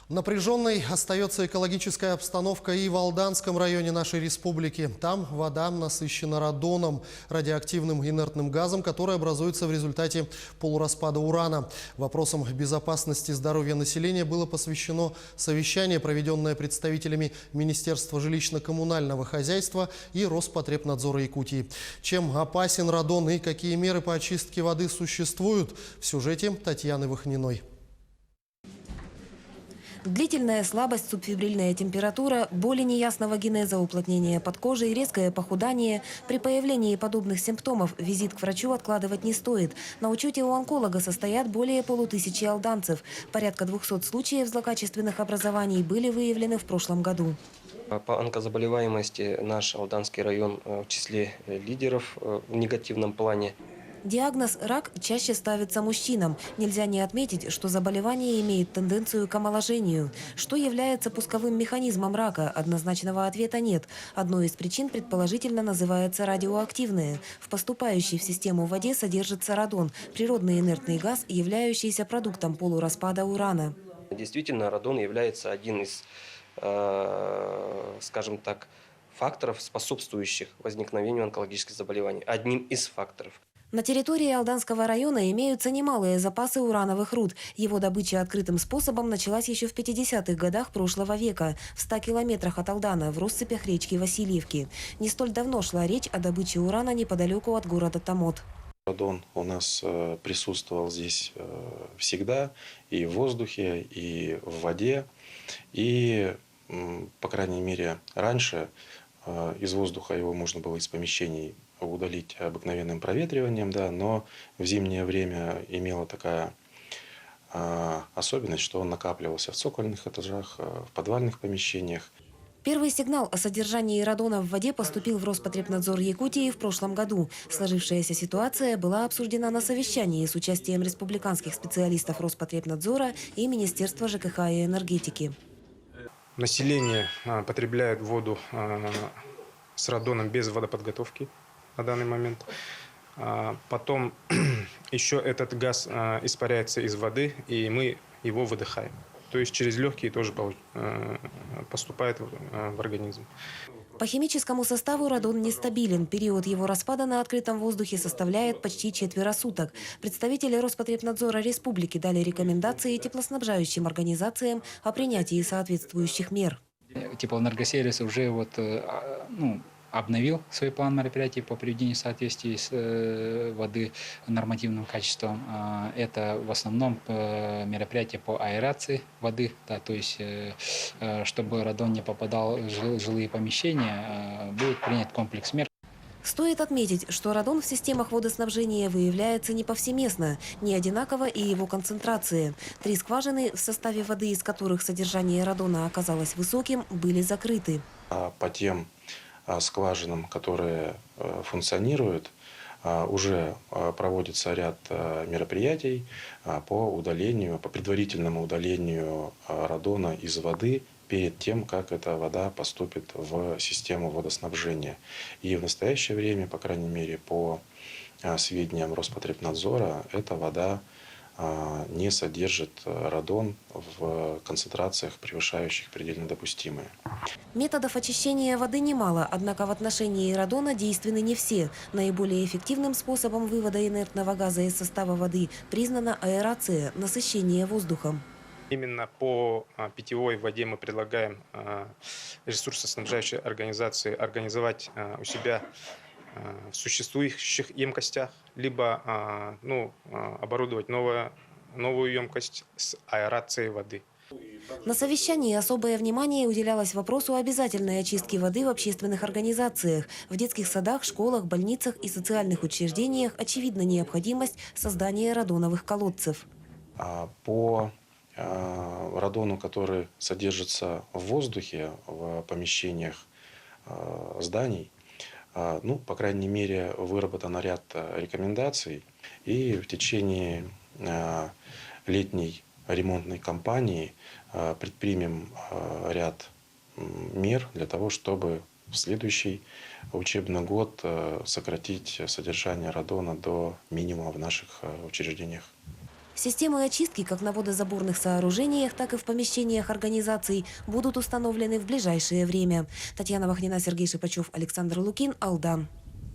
Напряженной остается экологическая обстановка и в Алданском районе нашей республики. Там вода насыщена радоном, радиоактивным инертным газом, который образуется в результате полураспада урана. Вопросам безопасности здоровья населения было посвящено совещание, проведенное представителями Министерства жилищно-коммунального хозяйства и Роспотребнадзора Якутии. Чем опасен радон и какие меры по очистке воды существуют, в сюжете Татьяны Вахниной. Длительная слабость, субфибрильная температура, боли неясного генеза, уплотнение под кожей, резкое похудание. При появлении подобных симптомов визит к врачу откладывать не стоит. На учете у онколога состоят более 500 алданцев. Порядка 200 случаев злокачественных образований были выявлены в прошлом году. По онкозаболеваемости наш Алданский район в числе лидеров в негативном плане. Диагноз «рак» чаще ставится мужчинам. Нельзя не отметить, что заболевание имеет тенденцию к омоложению. Что является пусковым механизмом рака? Однозначного ответа нет. Одной из причин предположительно называется радиоактивное. В поступающей в систему воде содержится радон – природный инертный газ, являющийся продуктом полураспада урана. Действительно, радон является один из, скажем так, факторов, способствующих возникновению онкологических заболеваний. Одним из факторов. На территории Алданского района имеются немалые запасы урановых руд. Его добыча открытым способом началась еще в 50-х годах прошлого века, в 100 километрах от Алдана, в россыпях речки Васильевки. Не столь давно шла речь о добыче урана неподалеку от города Томот. Радон у нас присутствовал здесь всегда, и в воздухе, и в воде. И, по крайней мере, раньше из воздуха его можно было из помещений удалить обыкновенным проветриванием, да, но в зимнее время имела такая особенность, что он накапливался в цокольных этажах, в подвальных помещениях. Первый сигнал о содержании радона в воде поступил в Роспотребнадзор Якутии в прошлом году. Сложившаяся ситуация была обсуждена на совещании с участием республиканских специалистов Роспотребнадзора и Министерства ЖКХ и энергетики. Население потребляет воду с радоном без водоподготовки на данный момент. Потом еще этот газ испаряется из воды, и мы его выдыхаем. То есть через легкие тоже поступает в организм. По химическому составу радон нестабилен. Период его распада на открытом воздухе составляет почти 4 суток. Представители Роспотребнадзора Республики дали рекомендации теплоснабжающим организациям о принятии соответствующих мер. Теплоэнергосервис уже обновил свой план мероприятий по приведению в соответствии с воды нормативным качеством. Это в основном мероприятия по аэрации воды, да, то есть чтобы радон не попадал в жилые помещения, будет принят комплекс мер. Стоит отметить, что радон в системах водоснабжения выявляется не повсеместно, не одинаково и его концентрация. 3 скважины, в составе воды из которых содержание радона оказалось высоким, были закрыты. По тем скважинам, которые функционируют, уже проводится ряд мероприятий по удалению, по предварительному удалению радона из воды перед тем, как эта вода поступит в систему водоснабжения. И в настоящее время, по крайней мере, по сведениям Роспотребнадзора, эта вода не содержит радон в концентрациях, превышающих предельно допустимые. Методов очищения воды немало, однако в отношении радона действенны не все. Наиболее эффективным способом вывода инертного газа из состава воды признана аэрация, насыщение воздухом. Именно по питьевой воде мы предлагаем ресурсоснабжающей организации организовать у себя в существующих емкостях, либо оборудовать новую емкость с аэрацией воды. На совещании особое внимание уделялось вопросу обязательной очистки воды в общественных организациях. В детских садах, школах, больницах и социальных учреждениях очевидна необходимость создания радоновых колодцев. По радону, который содержится в воздухе, в помещениях зданий, по крайней мере, выработан ряд рекомендаций, и в течение летней ремонтной кампании предпримем ряд мер для того, чтобы в следующий учебный год сократить содержание радона до минимума в наших учреждениях. Системы очистки как на водозаборных сооружениях, так и в помещениях организаций будут установлены в ближайшее время. Татьяна Вахнина, Сергей Шипачев, Александр Лукин, Алдан.